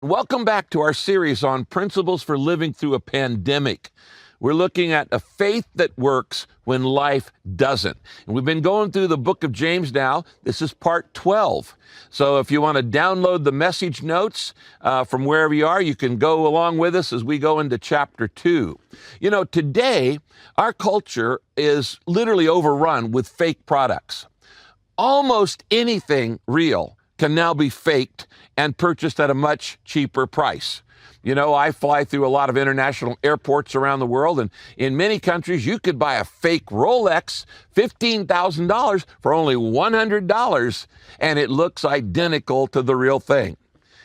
Welcome back to our series on principles for living through a pandemic. We're looking at a faith that works when life doesn't. And we've been going through the book of James now. This is part 12. So if you want to download the message notes from wherever you are, you can go along with us as we go into chapter 2. You know, today, our culture is literally overrun with fake products. Almost anything real can now be faked and purchased at a much cheaper price. You know, I fly through a lot of international airports around the world, and in many countries, you could buy a fake Rolex, $15,000 for only $100, and it looks identical to the real thing.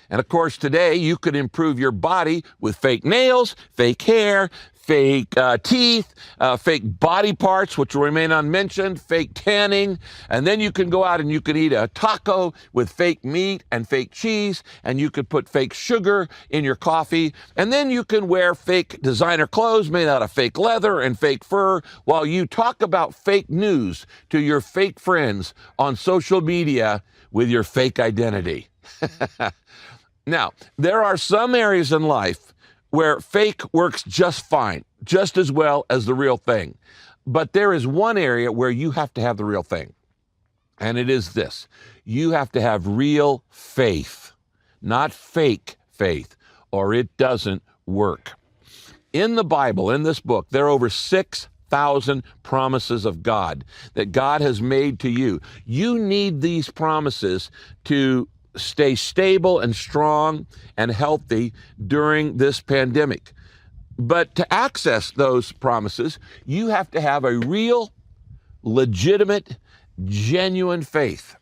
And of course, today, you could improve your body with fake nails, fake hair, fake teeth, fake body parts, which will remain unmentioned, fake tanning, and then you can go out and you can eat a taco with fake meat and fake cheese, and you could put fake sugar in your coffee, and then you can wear fake designer clothes made out of fake leather and fake fur while you talk about fake news to your fake friends on social media with your fake identity. Now, there are some areas in life where fake works just fine, just as well as the real thing. But there is one area where you have to have the real thing, and it is this. You have to have real faith, not fake faith, or it doesn't work. In the Bible, in this book, there are over 6,000 promises of God that God has made to you. You need these promises to stay stable and strong and healthy during this pandemic. But to access those promises, you have to have a real, legitimate, genuine faith.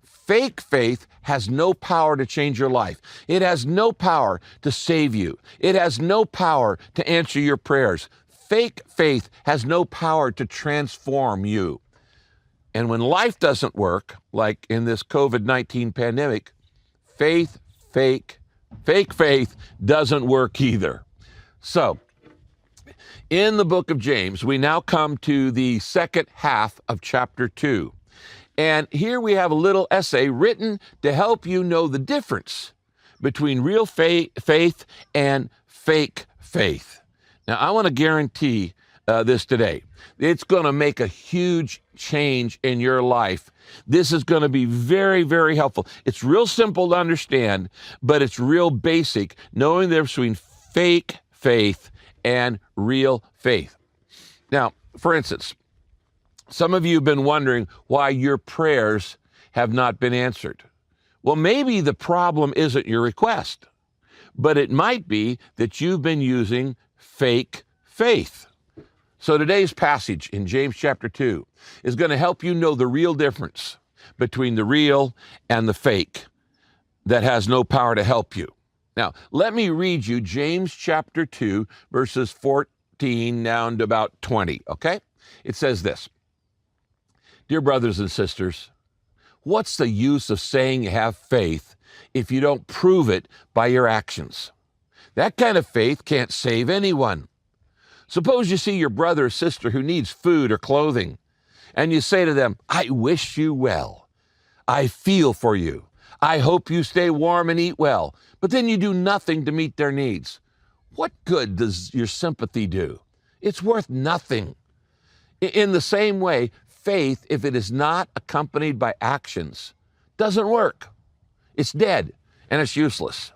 Fake faith has no power to change your life. It has no power to save you. It has no power to answer your prayers. Fake faith has no power to transform you. And when life doesn't work, like in this COVID-19 pandemic, fake faith doesn't work either. So, in the book of James, we now come to the second half of chapter 2. And here we have a little essay written to help you know the difference between real faith and fake faith. Now, I want to guarantee this today. It's going to make a huge change in your life. This is going to be very, very helpful. It's real simple to understand, but it's real basic, knowing the difference between fake faith and real faith. Now, for instance, some of you have been wondering why your prayers have not been answered. Well, maybe the problem isn't your request, but it might be that you've been using fake faith. So today's passage in James chapter 2 is going to help you know the real difference between the real and the fake that has no power to help you. Now, let me read you James chapter 2, verses 14 down to about 20, okay? It says this: Dear brothers and sisters, what's the use of saying you have faith if you don't prove it by your actions? That kind of faith can't save anyone. Suppose you see your brother or sister who needs food or clothing, and you say to them, I wish you well. I feel for you. I hope you stay warm and eat well. But then you do nothing to meet their needs. What good does your sympathy do? It's worth nothing. In the same way, faith, if it is not accompanied by actions, doesn't work. It's dead and it's useless.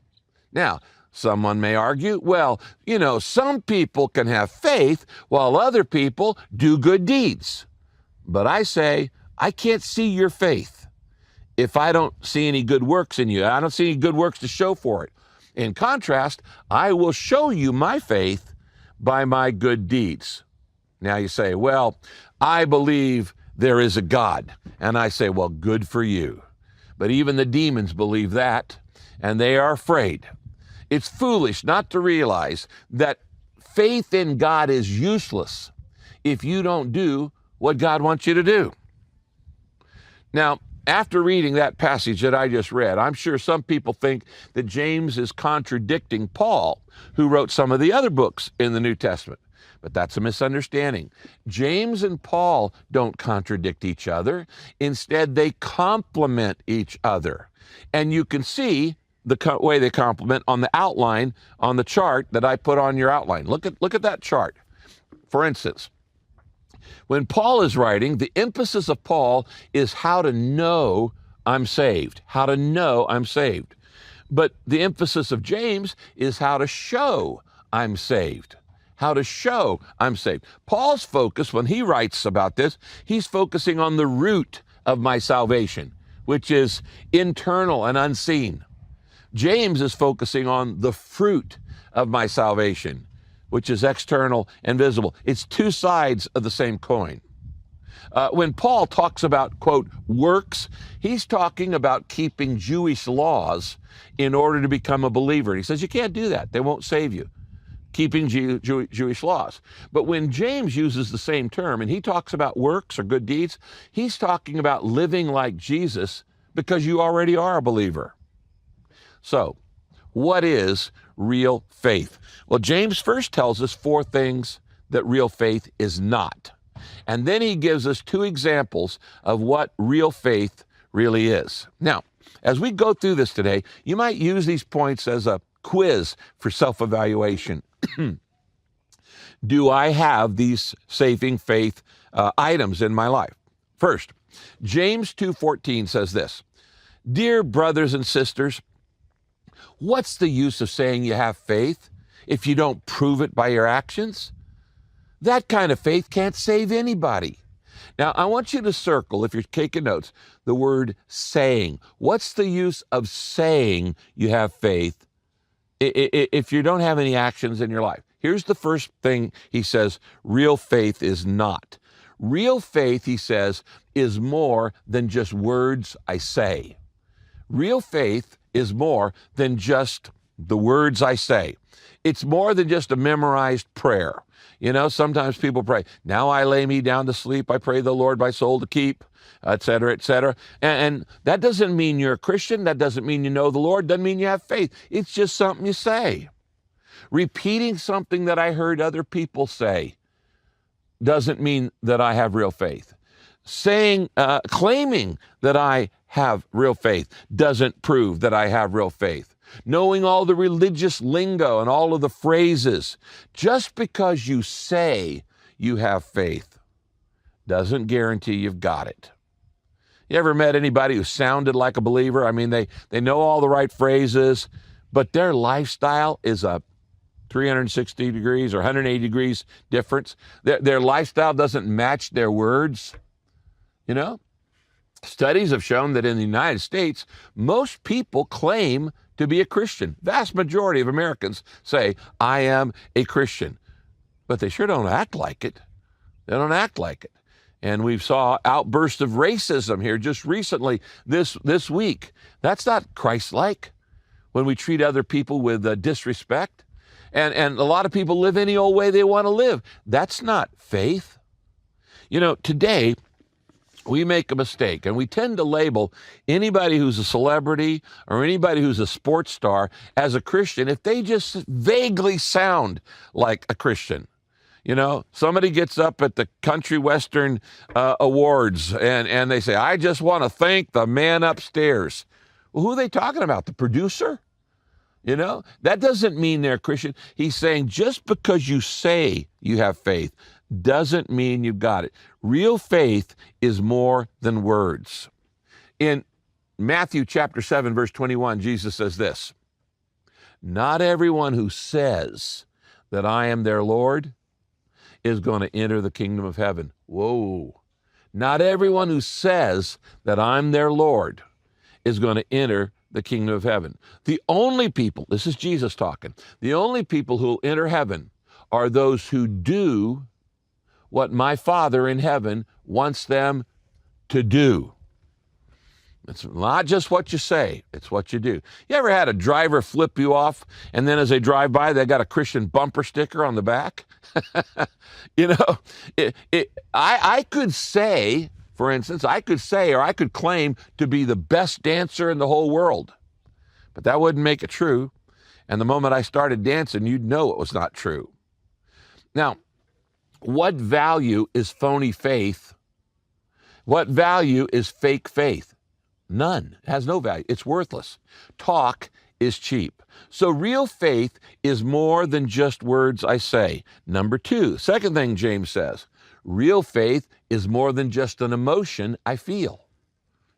Now, someone may argue, well, you know, some people can have faith while other people do good deeds. But I say, I can't see your faith if I don't see any good works in you. I don't see any good works to show for it. In contrast, I will show you my faith by my good deeds. Now you say, well, I believe there is a God. And I say, well, good for you. But even the demons believe that, and they are afraid. It's foolish not to realize that faith in God is useless if you don't do what God wants you to do. Now, after reading that passage that I just read, I'm sure some people think that James is contradicting Paul, who wrote some of the other books in the New Testament. But that's a misunderstanding. James and Paul don't contradict each other. Instead, they complement each other. And you can see way they complement on the outline on the chart that I put on your outline. Look at that chart. For instance, when Paul is writing, the emphasis of Paul is how to know I'm saved, how to know I'm saved. But the emphasis of James is how to show I'm saved, how to show I'm saved. Paul's focus, when he writes about this, he's focusing on the root of my salvation, which is internal and unseen. James is focusing on the fruit of my salvation, which is external and visible. It's two sides of the same coin. When Paul talks about, quote, works, he's talking about keeping Jewish laws in order to become a believer. And he says, you can't do that. They won't save you. Keeping Jewish laws. But when James uses the same term and he talks about works or good deeds, he's talking about living like Jesus because you already are a believer. So, what is real faith? Well, James first tells us 4 things that real faith is not. And then he gives us 2 examples of what real faith really is. Now, as we go through this today, you might use these points as a quiz for self-evaluation. Do I have these saving faith items in my life? First, James 2:14 says this, "Dear brothers and sisters, what's the use of saying you have faith if you don't prove it by your actions? That kind of faith can't save anybody." Now, I want you to circle, if you're taking notes, the word saying. What's the use of saying you have faith if you don't have any actions in your life? Here's the first thing he says real faith is not. Real faith, he says, is more than just words I say. Real faith is more than just the words I say. It's more than just a memorized prayer. You know, sometimes people pray, now I lay me down to sleep, I pray the Lord my soul to keep, et cetera, et cetera. And that doesn't mean you're a Christian. That doesn't mean you know the Lord. Doesn't mean you have faith. It's just something you say. Repeating something that I heard other people say doesn't mean that I have real faith. Claiming that I have real faith doesn't prove that I have real faith. Knowing all the religious lingo and all of the phrases, just because you say you have faith doesn't guarantee you've got it. You ever met anybody who sounded like a believer? I mean, they know all the right phrases, but their lifestyle is a 360 degrees or 180 degrees difference. Their lifestyle doesn't match their words. You know, studies have shown that in the United States, most people claim to be a Christian. Vast majority of Americans say, I am a Christian. But they sure don't act like it. They don't act like it. And we saw outbursts of racism here just recently this week. That's not Christ-like when we treat other people with disrespect. And a lot of people live any old way they want to live. That's not faith. You know, today, we make a mistake, and we tend to label anybody who's a celebrity or anybody who's a sports star as a Christian if they just vaguely sound like a Christian. You know, somebody gets up at the Country Western Awards and they say, I just want to thank the man upstairs. Well, who are they talking about? The producer? You know, that doesn't mean they're a Christian. He's saying just because you say you have faith doesn't mean you've got it. Real faith is more than words. In Matthew chapter 7, verse 21, Jesus says this, not everyone who says that I am their Lord is going to enter the kingdom of heaven. Whoa. Not everyone who says that I'm their Lord is going to enter the kingdom of heaven. The only people, this is Jesus talking, the only people who will enter heaven are those who do what my Father in heaven wants them to do. It's not just what you say, it's what you do. You ever had a driver flip you off, and then as they drive by, they got a Christian bumper sticker on the back? You know, I could say, for instance, I could claim to be the best dancer in the whole world, but that wouldn't make it true. And the moment I started dancing, you'd know it was not true. Now, what value is phony faith? What value is fake faith? None. It has no value. It's worthless. Talk is cheap. So real faith is more than just words I say. Number two, second thing James says, real faith is more than just an emotion I feel.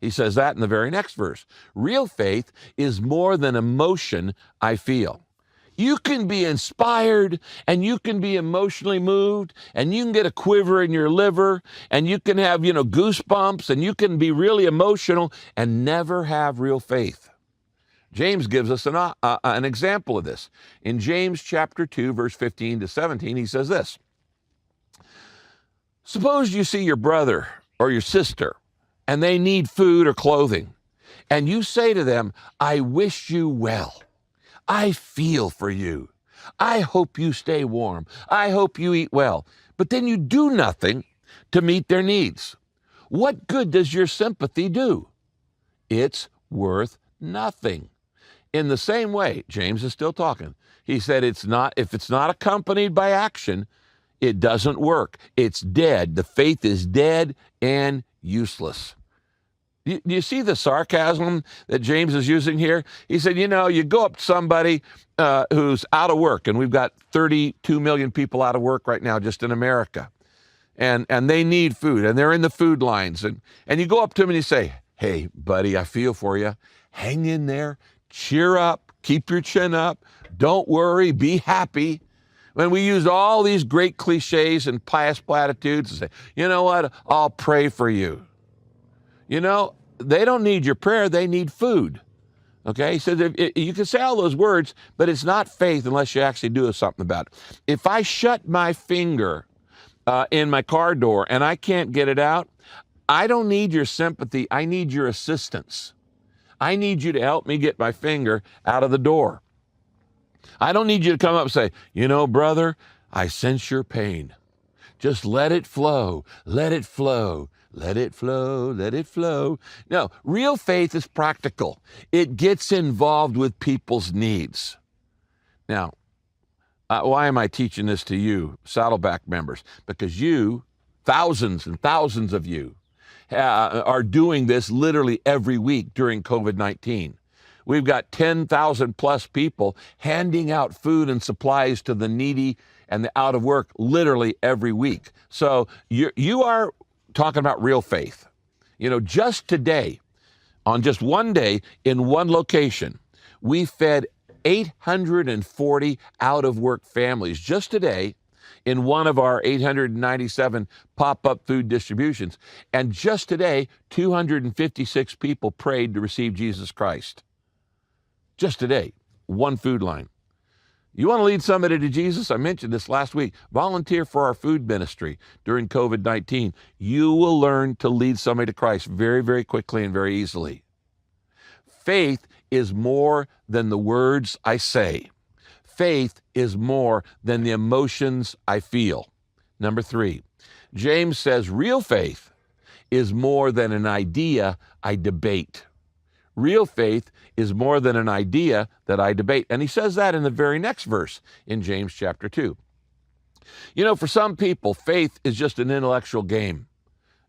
He says that in the very next verse. Real faith is more than emotion I feel. You can be inspired and you can be emotionally moved and you can get a quiver in your liver and you can have, goosebumps and you can be really emotional and never have real faith. James gives us an example of this. In James chapter 2, verse 15 to 17, he says this. Suppose you see your brother or your sister and they need food or clothing, and you say to them, I wish you well. I feel for you. I hope you stay warm. I hope you eat well. But then you do nothing to meet their needs. What good does your sympathy do? It's worth nothing. In the same way, James is still talking. He said if it's not accompanied by action, it doesn't work. It's dead. The faith is dead and useless. Do you see the sarcasm that James is using here? He said, you go up to somebody who's out of work, and we've got 32 million people out of work right now just in America, and they need food, and they're in the food lines, and you go up to them and you say, hey, buddy, I feel for you. Hang in there. Cheer up. Keep your chin up. Don't worry. Be happy. When we use all these great cliches and pious platitudes and say, you know what, I'll pray for you. They don't need your prayer, they need food. Okay? He says you can say all those words, but it's not faith unless you actually do something about it. If I shut my finger in my car door and I can't get it out, I don't need your sympathy, I need your assistance. I need you to help me get my finger out of the door. I don't need you to come up and say, brother, I sense your pain. Just let it flow, let it flow. Let it flow, let it flow. No, real faith is practical. It gets involved with people's needs. Now, why am I teaching this to you, Saddleback members? Because you, thousands and thousands of you, are doing this literally every week during COVID-19. We've got 10,000 plus people handing out food and supplies to the needy and the out of work literally every week. So you are talking about real faith. Just today, on just one day, in one location, we fed 840 out-of-work families just today in one of our 897 pop-up food distributions. And just today, 256 people prayed to receive Jesus Christ. Just today, one food line. You want to lead somebody to Jesus? I mentioned this last week. Volunteer for our food ministry during COVID-19. You will learn to lead somebody to Christ very, very quickly and very easily. Faith is more than the words I say. Faith is more than the emotions I feel. Number three, James says real faith is more than an idea I debate. Real faith is more than an idea that I debate. And he says that in the very next verse in James chapter 2. For some people, faith is just an intellectual game.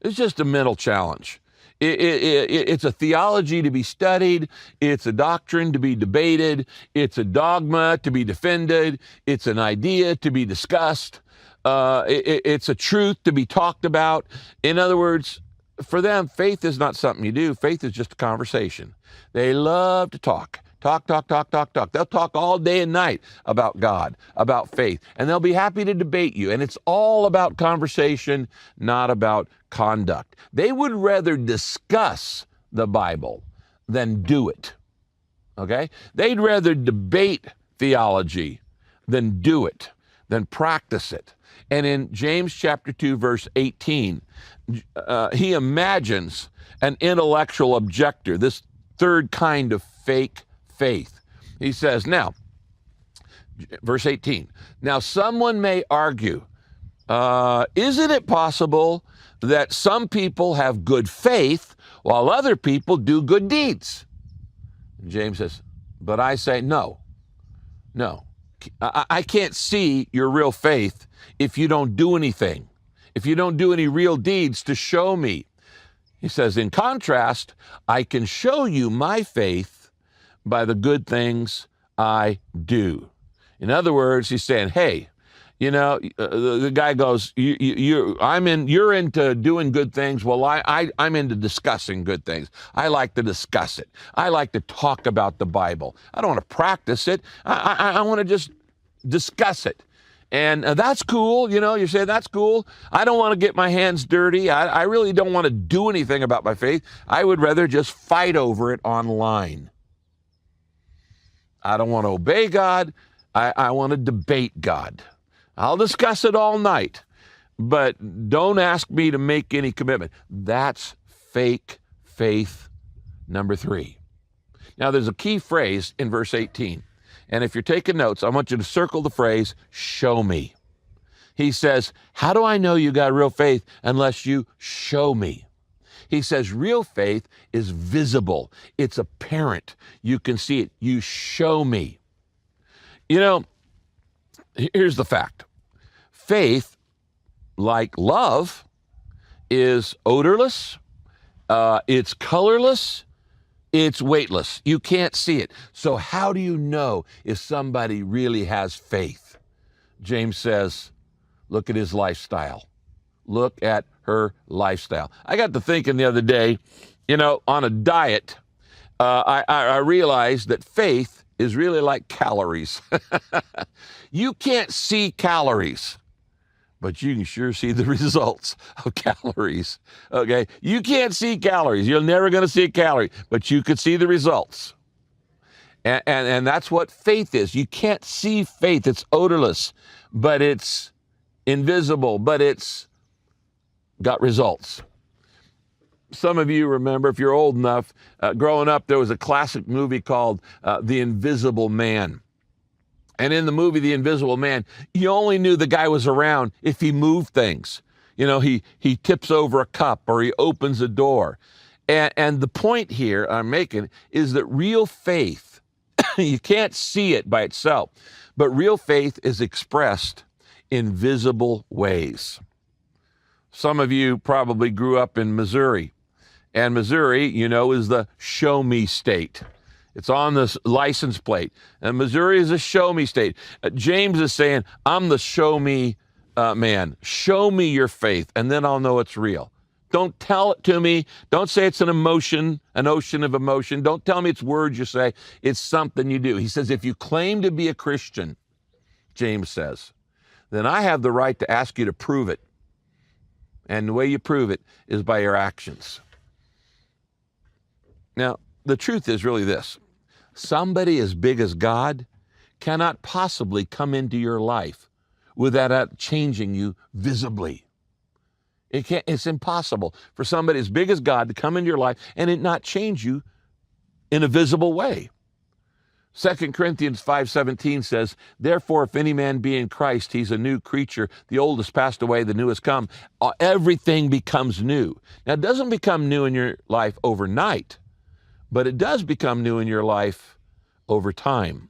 It's just a mental challenge. It's a theology to be studied. It's a doctrine to be debated. It's a dogma to be defended. It's an idea to be discussed. It's a truth to be talked about. In other words, for them, faith is not something you do. Faith is just a conversation. They love to talk. Talk. They'll talk all day and night about God, about faith, and they'll be happy to debate you. And it's all about conversation, not about conduct. They would rather discuss the Bible than do it. Okay? They'd rather debate theology than do it, than practice it. And in James chapter 2, verse 18, he imagines an intellectual objector, this third kind of fake faith. He says, now, verse 18, now someone may argue, isn't it possible that some people have good faith while other people do good deeds? James says, but I say no. I can't see your real faith if you don't do anything, if you don't do any real deeds to show me. He says, in contrast, I can show you my faith by the good things I do. In other words, he's saying, hey, the guy goes, you're into doing good things. Well, I'm into discussing good things. I like to discuss it. I like to talk about the Bible. I don't want to practice it. I want to just discuss it. And that's cool. You say, that's cool. I don't want to get my hands dirty. I really don't want to do anything about my faith. I would rather just fight over it online. I don't want to obey God. I want to debate God. I'll discuss it all night, but don't ask me to make any commitment. That's fake faith number 3. Now, there's a key phrase in verse 18. And if you're taking notes, I want you to circle the phrase, show me. He says, how do I know you got real faith unless you show me? He says real faith is visible. It's apparent. You can see it. You show me. Here's the fact. Faith, like love, is odorless, it's colorless, it's weightless. You can't see it. So how do you know if somebody really has faith? James says, look at his lifestyle. Look at her lifestyle. I got to thinking the other day, on a diet, I realized that faith is really like calories. You can't see calories, but you can sure see the results of calories, okay? You can't see calories. You're never going to see a calorie, but you could see the results. And that's what faith is. You can't see faith. It's odorless, but it's invisible, but it's got results. Some of you remember, if you're old enough, growing up, there was a classic movie called The Invisible Man. And in the movie, The Invisible Man, you only knew the guy was around if he moved things. He tips over a cup or he opens a door. And the point here I'm making is that real faith, you can't see it by itself, but real faith is expressed in visible ways. Some of you probably grew up in Missouri. And Missouri, is the show me state. It's on the license plate. And Missouri is a show me state. James is saying, I'm the show me man. Show me your faith, and then I'll know it's real. Don't tell it to me. Don't say it's an emotion, an ocean of emotion. Don't tell me it's words you say. It's something you do. He says, if you claim to be a Christian, James says, then I have the right to ask you to prove it. And the way you prove it is by your actions. Now, the truth is really this. Somebody as big as God cannot possibly come into your life without changing you visibly. It's impossible for somebody as big as God to come into your life and it not change you in a visible way. 2 Corinthians 5:17 says, therefore, if any man be in Christ, he's a new creature. The old has passed away, the new has come. Everything becomes new. Now, it doesn't become new in your life overnight, but it does become new in your life over time.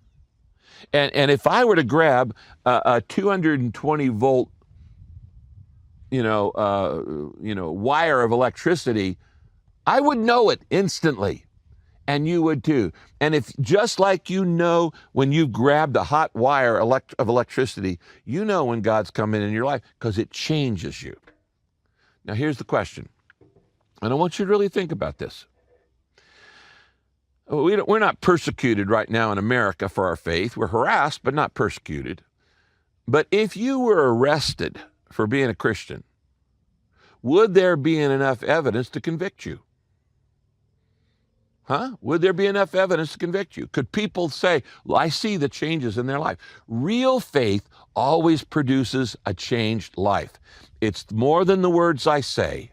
And if I were to grab a 220 volt, wire of electricity, I would know it instantly. And you would too. And if just like when you've grabbed a hot wire of electricity, when God's come in your life because it changes you. Now here's the question. And I want you to really think about this. We're not persecuted right now in America for our faith. We're harassed, but not persecuted. But if you were arrested for being a Christian, would there be enough evidence to convict you? Would there be enough evidence to convict you? Could people say, well, I see the changes in their life? Real faith always produces a changed life. It's more than the words I say.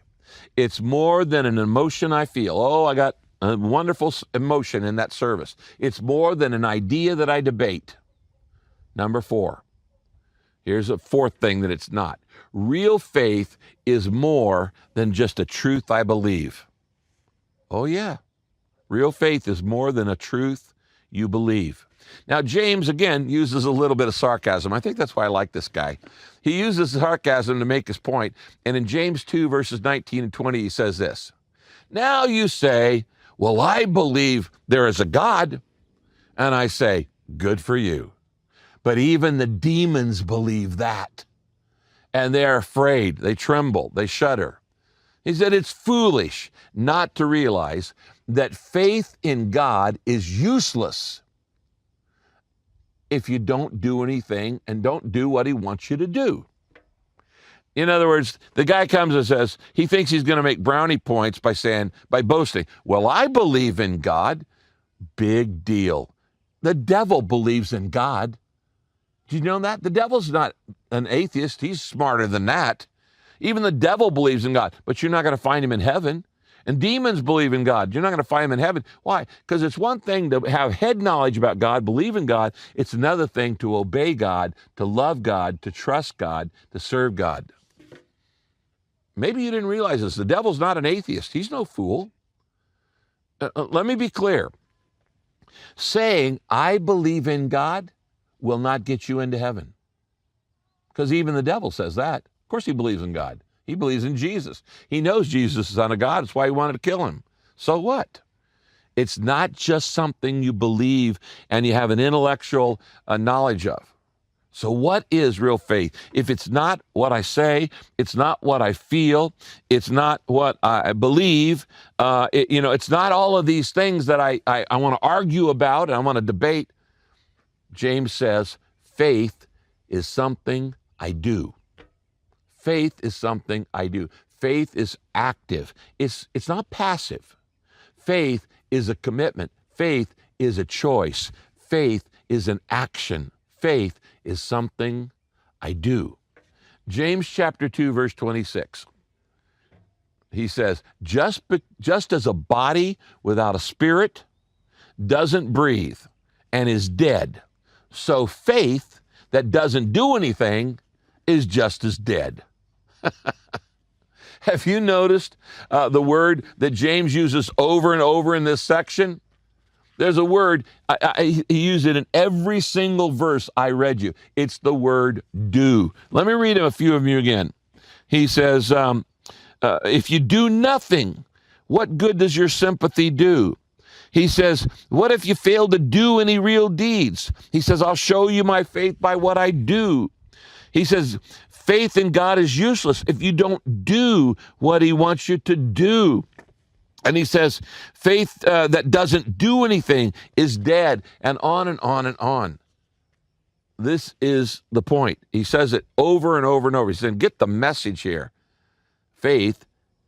It's more than an emotion I feel. Oh, I got a wonderful emotion in that service. It's more than an idea that I debate. Number 4. Here's a fourth thing that it's not. Real faith is more than just a truth I believe. Oh, yeah. Real faith is more than a truth you believe. Now, James, again, uses a little bit of sarcasm. I think that's why I like this guy. He uses sarcasm to make his point. And in James 2, verses 19 and 20, he says this. Now you say, well, I believe there is a God. And I say, good for you. But even the demons believe that. And they're afraid. They tremble. They shudder. He said it's foolish not to realize that faith in God is useless if you don't do anything and don't do what he wants you to do. In other words, the guy comes and says he thinks he's going to make brownie points by boasting, well, I believe in God. Big deal. The devil believes in God. Do you know that? The devil's not an atheist. He's smarter than that. Even the devil believes in God, but you're not going to find him in heaven. And demons believe in God. You're not going to find him in heaven. Why? Because it's one thing to have head knowledge about God, believe in God. It's another thing to obey God, to love God, to trust God, to serve God. Maybe you didn't realize this. The devil's not an atheist. He's no fool. Let me be clear. Saying, I believe in God will not get you into heaven. Because even the devil says that. Of course he believes in God. He believes in Jesus. He knows Jesus is the Son of God. That's why he wanted to kill him. So what? It's not just something you believe and you have an intellectual knowledge of. So what is real faith? If it's not what I say, it's not what I feel, it's not what I believe, it's not all of these things that I want to argue about and I want to debate. James says, faith is something I do. Faith is something I do. Faith is active. It's not passive. Faith is a commitment. Faith is a choice. Faith is an action. Faith is something I do. James chapter 2, verse 26. He says, just as a body without a spirit doesn't breathe and is dead, so faith that doesn't do anything is just as dead. Have you noticed the word that James uses over and over in this section? There's a word, he used it in every single verse I read you. It's the word do. Let me read a few of you again. He says, if you do nothing, what good does your sympathy do? He says, what if you fail to do any real deeds? He says, I'll show you my faith by what I do. He says, faith in God is useless if you don't do what he wants you to do. And he says, faith that doesn't do anything is dead, and on and on and on. This is the point. He says it over and over and over. He said, get the message here. Faith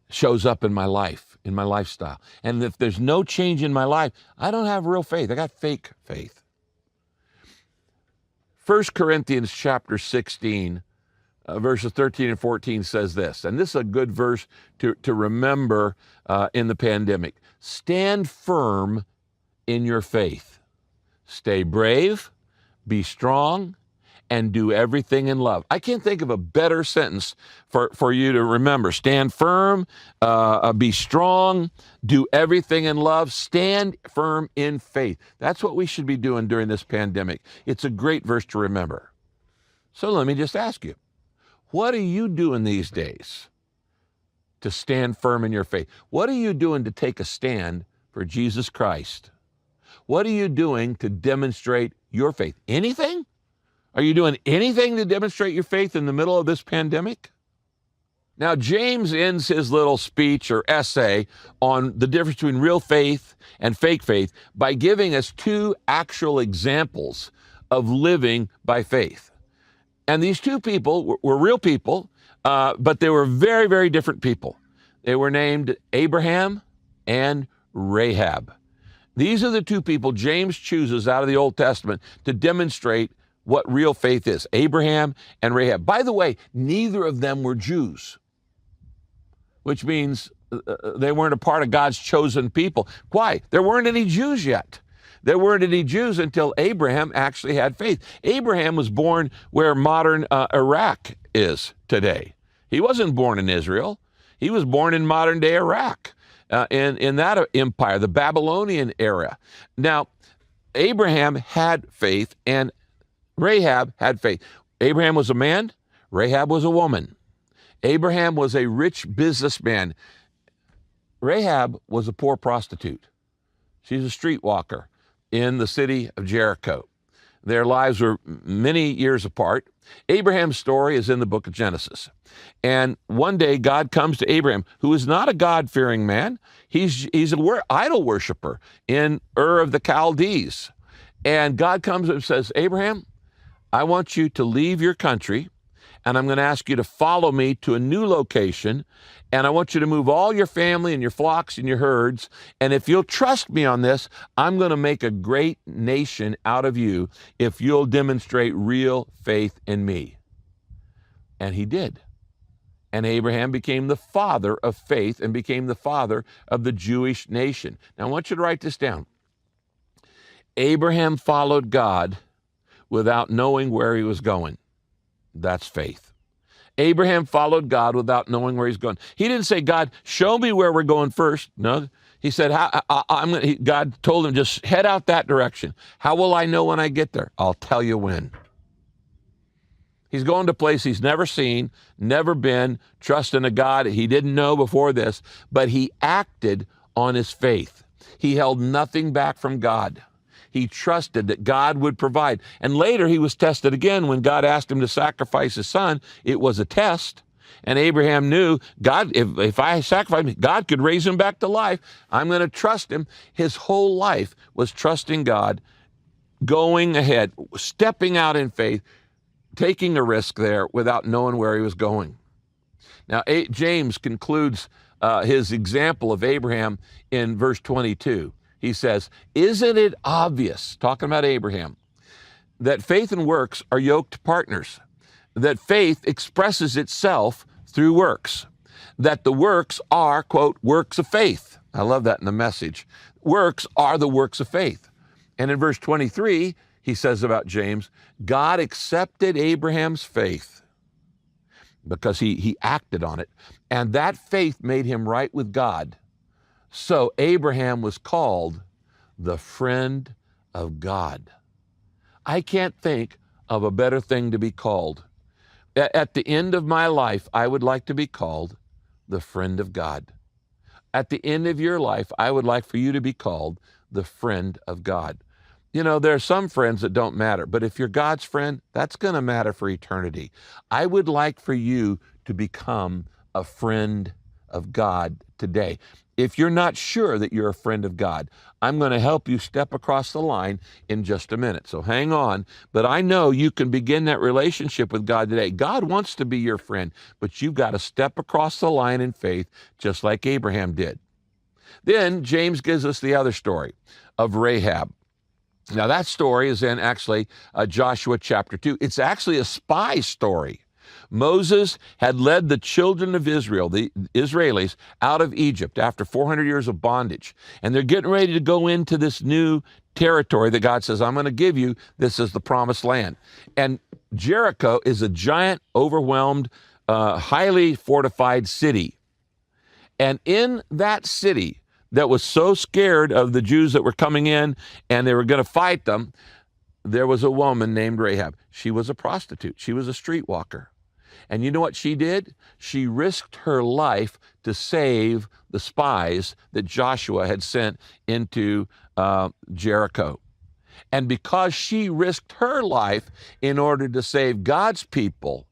shows up in my life, in my lifestyle. And if there's no change in my life, I don't have real faith. I got fake faith. 1 Corinthians chapter 16, verses 13 and 14 says this, and this is a good verse to remember in the pandemic. Stand firm in your faith. Stay brave, be strong, and do everything in love. I can't think of a better sentence for you to remember. Stand firm, be strong, do everything in love, stand firm in faith. That's what we should be doing during this pandemic. It's a great verse to remember. So let me just ask you, what are you doing these days to stand firm in your faith? What are you doing to take a stand for Jesus Christ? What are you doing to demonstrate your faith? Anything? Are you doing anything to demonstrate your faith in the middle of this pandemic? Now, James ends his little speech or essay on the difference between real faith and fake faith by giving us two actual examples of living by faith. And these two people were real people, but they were very, very different people. They were named Abraham and Rahab. These are the two people James chooses out of the Old Testament to demonstrate what real faith is, Abraham and Rahab. By the way, neither of them were Jews, which means they weren't a part of God's chosen people. Why? There weren't any Jews yet. There weren't any Jews until Abraham actually had faith. Abraham was born where modern Iraq is today. He wasn't born in Israel. He was born in modern day Iraq, in that empire, the Babylonian era. Now, Abraham had faith and Rahab had faith. Abraham was a man, Rahab was a woman. Abraham was a rich businessman. Rahab was a poor prostitute. She's a streetwalker. in the city of Jericho. Their lives were many years apart. Abraham's story is in the book of Genesis. And one day God comes to Abraham, who is not a God-fearing man. He's an idol worshiper in Ur of the Chaldees. And God comes and says, Abraham, I want you to leave your country, and I'm going to ask you to follow me to a new location, and I want you to move all your family and your flocks and your herds, and if you'll trust me on this, I'm going to make a great nation out of you if you'll demonstrate real faith in me. And he did. And Abraham became the father of faith and became the father of the Jewish nation. Now, I want you to write this down. Abraham followed God without knowing where he was going. That's faith. Abraham followed God without knowing where he's going. He didn't say, God, show me where we're going first. No, he said, God told him, just head out that direction. How will I know when I get there? I'll tell you when. He's going to a place he's never seen, never been, trusting a God he didn't know before this, but he acted on his faith. He held nothing back from God. He trusted that God would provide. And later he was tested again when God asked him to sacrifice his son. It was a test. And Abraham knew, God, if I sacrifice him, God could raise him back to life. I'm going to trust him. His whole life was trusting God, going ahead, stepping out in faith, taking a risk there without knowing where he was going. Now, James concludes his example of Abraham in verse 22. He says, isn't it obvious, talking about Abraham, that faith and works are yoked partners, that faith expresses itself through works, that the works are, quote, works of faith. I love that in the Message. Works are the works of faith. And in verse 23, he says about James, God accepted Abraham's faith because he acted on it, and that faith made him right with God. So Abraham was called the friend of God. I can't think of a better thing to be called. At the end of my life, I would like to be called the friend of God. At the end of your life, I would like for you to be called the friend of God. You know, there are some friends that don't matter, but if you're God's friend, that's going to matter for eternity. I would like for you to become a friend of God today. If you're not sure that you're a friend of God, I'm going to help you step across the line in just a minute. So hang on. But I know you can begin that relationship with God today. God wants to be your friend, but you've got to step across the line in faith, just like Abraham did. Then James gives us the other story of Rahab. Now that story is in actually Joshua chapter 2. It's actually a spy story. Moses had led the children of Israel, the Israelis, out of Egypt after 400 years of bondage. And they're getting ready to go into this new territory that God says, I'm going to give you. This is the promised land. And Jericho is a giant, overwhelmed, highly fortified city. And in that city that was so scared of the Jews that were coming in and they were going to fight them, there was a woman named Rahab. She was a prostitute. She was a streetwalker. And you know what she did? She risked her life to save the spies that Joshua had sent into Jericho. And because she risked her life in order to save God's people,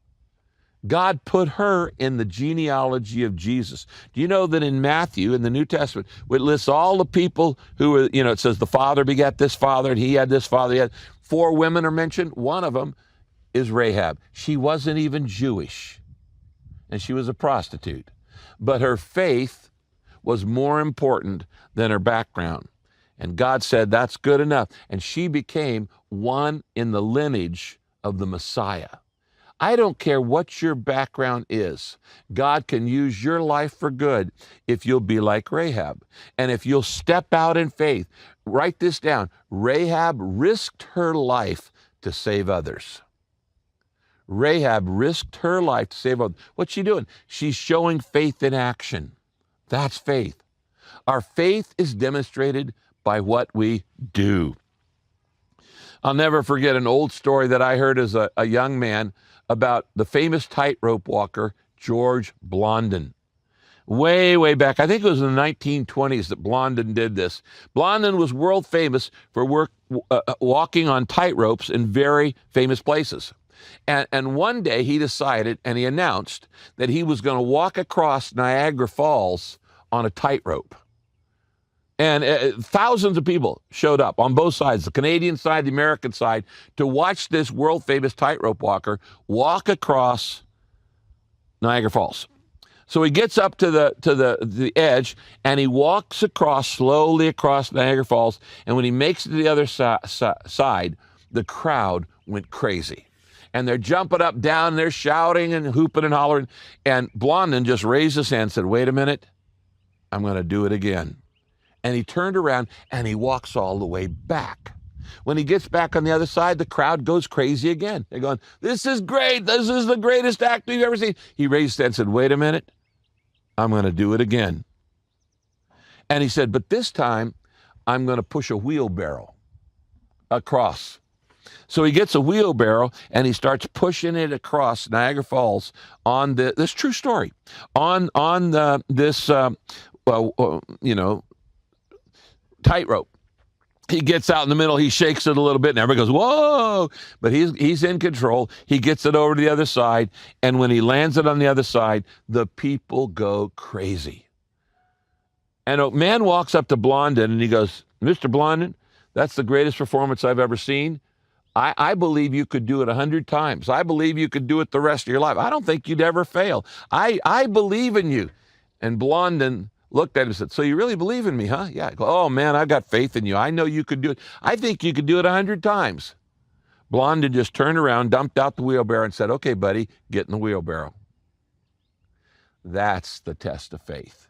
God put her in the genealogy of Jesus. Do you know that in Matthew, in the New Testament, it lists all the people who were, it says the father begat this father, and he had this father. He had 4 women are mentioned. One of them is Rahab. She wasn't even Jewish, and she was a prostitute. But her faith was more important than her background. And God said, that's good enough. And she became one in the lineage of the Messiah. I don't care what your background is. God can use your life for good if you'll be like Rahab. And if you'll step out in faith. Write this down. Rahab risked her life to save others. Rahab risked her life to save others. What's she doing? She's showing faith in action. That's faith. Our faith is demonstrated by what we do. I'll never forget an old story that I heard as a young man about the famous tightrope walker, George Blondin. Way, way back. I think it was in the 1920s that Blondin did this. Blondin was world famous for walking on tightropes in very famous places. And one day he decided and he announced that he was going to walk across Niagara Falls on a tightrope. And thousands of people showed up on both sides, the Canadian side, the American side, to watch this world famous tightrope walker walk across Niagara Falls. So he gets up to the edge and he walks slowly across Niagara Falls. And when he makes it to the other side, the crowd went crazy. And they're jumping up, down, and they're shouting and hooping and hollering. And Blondin just raised his hand and said, "Wait a minute, I'm going to do it again." And he turned around and he walks all the way back. When he gets back on the other side, the crowd goes crazy again. They're going, "This is great. This is the greatest act we've ever seen." He raised his hand and said, "Wait a minute, I'm going to do it again." And he said, "But this time, I'm going to push a wheelbarrow across." So he gets a wheelbarrow and he starts pushing it across Niagara Falls on this true story, on this tightrope. He gets out in the middle, he shakes it a little bit, and everybody goes, "Whoa!" But he's in control. He gets it over to the other side, and when he lands it on the other side, the people go crazy. And a man walks up to Blondin, and he goes, "Mr. Blondin, that's the greatest performance I've ever seen. I believe you could do it 100 times. I believe you could do it the rest of your life. I don't think you'd ever fail. I believe in you." And Blondin looked at him and said, "So you really believe in me, huh?" "Yeah." Go, "Oh, man, I've got faith in you. I know you could do it. I think you could do it 100 times. Blondin just turned around, dumped out the wheelbarrow, and said, "Okay, buddy, get in the wheelbarrow." That's the test of faith.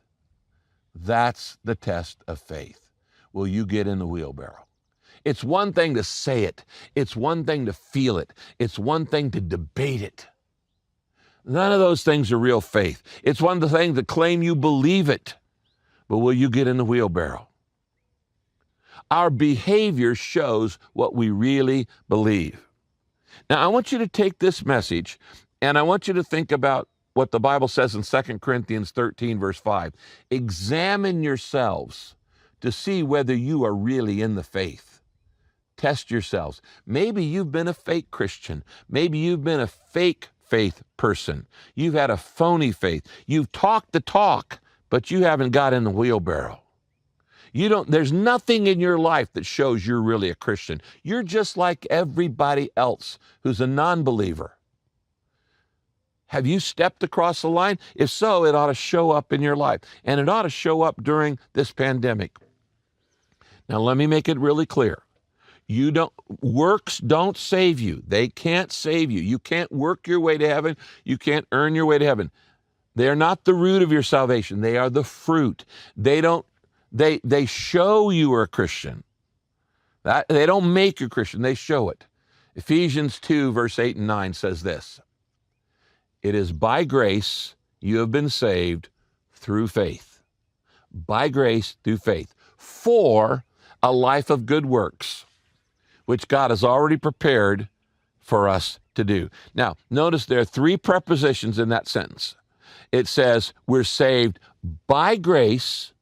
That's the test of faith. Will you get in the wheelbarrow? It's one thing to say it. It's one thing to feel it. It's one thing to debate it. None of those things are real faith. It's one thing to claim you believe it. But will you get in the wheelbarrow? Our behavior shows what we really believe. Now, I want you to take this message and I want you to think about what the Bible says in 2 Corinthians 13, verse 5. Examine yourselves to see whether you are really in the faith. Test yourselves. Maybe you've been a fake Christian. Maybe you've been a fake faith person. You've had a phony faith. You've talked the talk, but you haven't got in the wheelbarrow. There's nothing in your life that shows you're really a Christian. You're just like everybody else who's a non-believer. Have you stepped across the line? If so, it ought to show up in your life. And it ought to show up during this pandemic. Now, let me make it really clear. Works don't save you. They can't save you. You can't work your way to heaven. You can't earn your way to heaven. They are not the root of your salvation. They are the fruit. They show you are a Christian. They don't make you a Christian. They show it. Ephesians 2, verse 8 and 9 says this. It is by grace you have been saved through faith. By grace through faith. For a life of good works, which God has already prepared for us to do. Now, notice there are three prepositions in that sentence. It says we're saved by grace,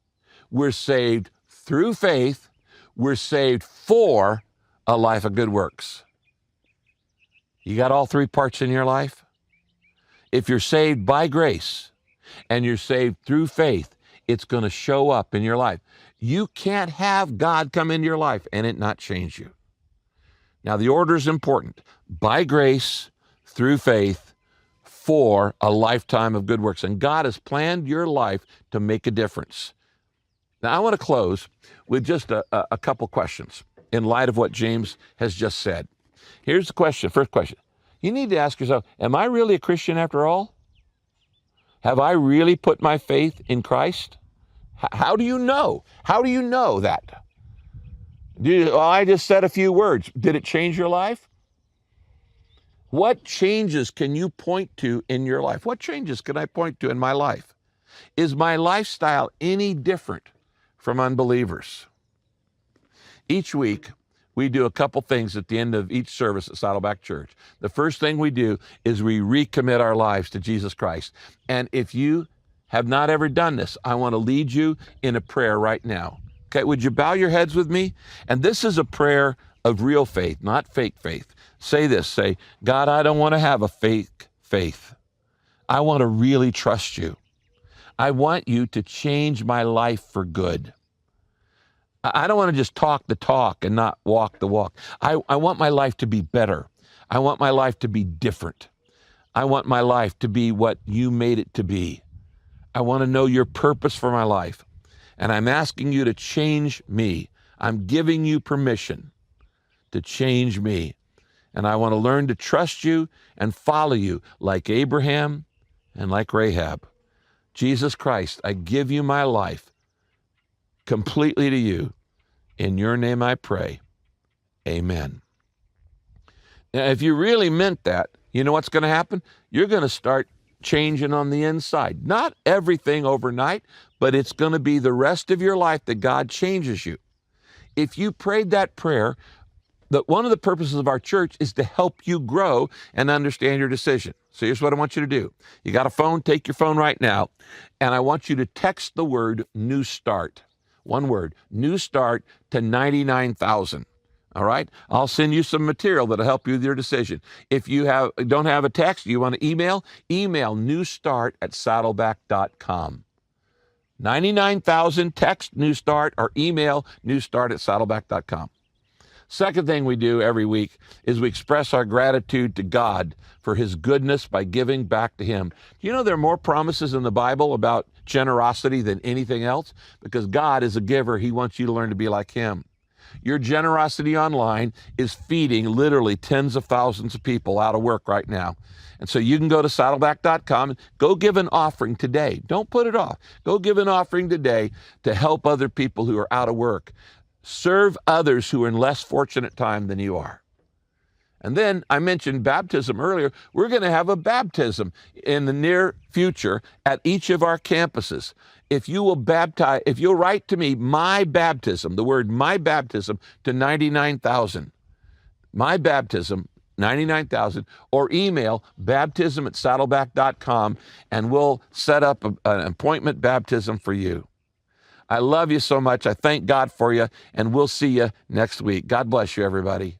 we're saved through faith, we're saved for a life of good works. You got all three parts in your life? If you're saved by grace and you're saved through faith, it's going to show up in your life. You can't have God come into your life and it not change you. Now, the order is important. By grace, through faith, for a lifetime of good works. And God has planned your life to make a difference. Now, I want to close with just a couple questions in light of what James has just said. Here's the question, first question. You need to ask yourself, am I really a Christian after all? Have I really put my faith in Christ? How do you know? How do you know that? I just said a few words. Did it change your life? What changes can you point to in your life? What changes can I point to in my life? Is my lifestyle any different from unbelievers? Each week, we do a couple things at the end of each service at Saddleback Church. The first thing we do is we recommit our lives to Jesus Christ. And if you have not ever done this, I want to lead you in a prayer right now. Okay, would you bow your heads with me? And this is a prayer of real faith, not fake faith. Say this, say, God, I don't want to have a fake faith. I want to really trust you. I want you to change my life for good. I don't want to just talk the talk and not walk the walk. I want my life to be better. I want my life to be different. I want my life to be what you made it to be. I want to know your purpose for my life. And I'm asking you to change me. I'm giving you permission to change me. And I want to learn to trust you and follow you like Abraham and like Rahab. Jesus Christ, I give you my life completely to you. In your name I pray. Amen. Now, if you really meant that, you know what's going to happen? You're going to start changing on the inside. Not everything overnight, but it's going to be the rest of your life that God changes you. If you prayed that prayer, that one of the purposes of our church is to help you grow and understand your decision. So here's what I want you to do. You got a phone? Take your phone right now, and I want you to text the word New Start. One word, New Start, to 99,000. All right? I'll send you some material that'll help you with your decision. If you don't have a text, you want to email newstart@saddleback.com. 99,000, text New Start or email newstart@saddleback.com. Second thing we do every week is we express our gratitude to God for his goodness by giving back to him. Do you know there are more promises in the Bible about generosity than anything else? Because God is a giver. He wants you to learn to be like him. Your generosity online is feeding literally tens of thousands of people out of work right now. And so you can go to saddleback.com and go give an offering today. Don't put it off. Go give an offering today to help other people who are out of work. Serve others who are in less fortunate time than you are. And then I mentioned baptism earlier. We're going to have a baptism in the near future at each of our campuses. If you will baptize, if you'll write to me, my baptism, the word my baptism, to 99,000, my baptism, 99,000, or email baptism@saddleback.com, and we'll set up an appointment baptism for you. I love you so much. I thank God for you, and we'll see you next week. God bless you, everybody.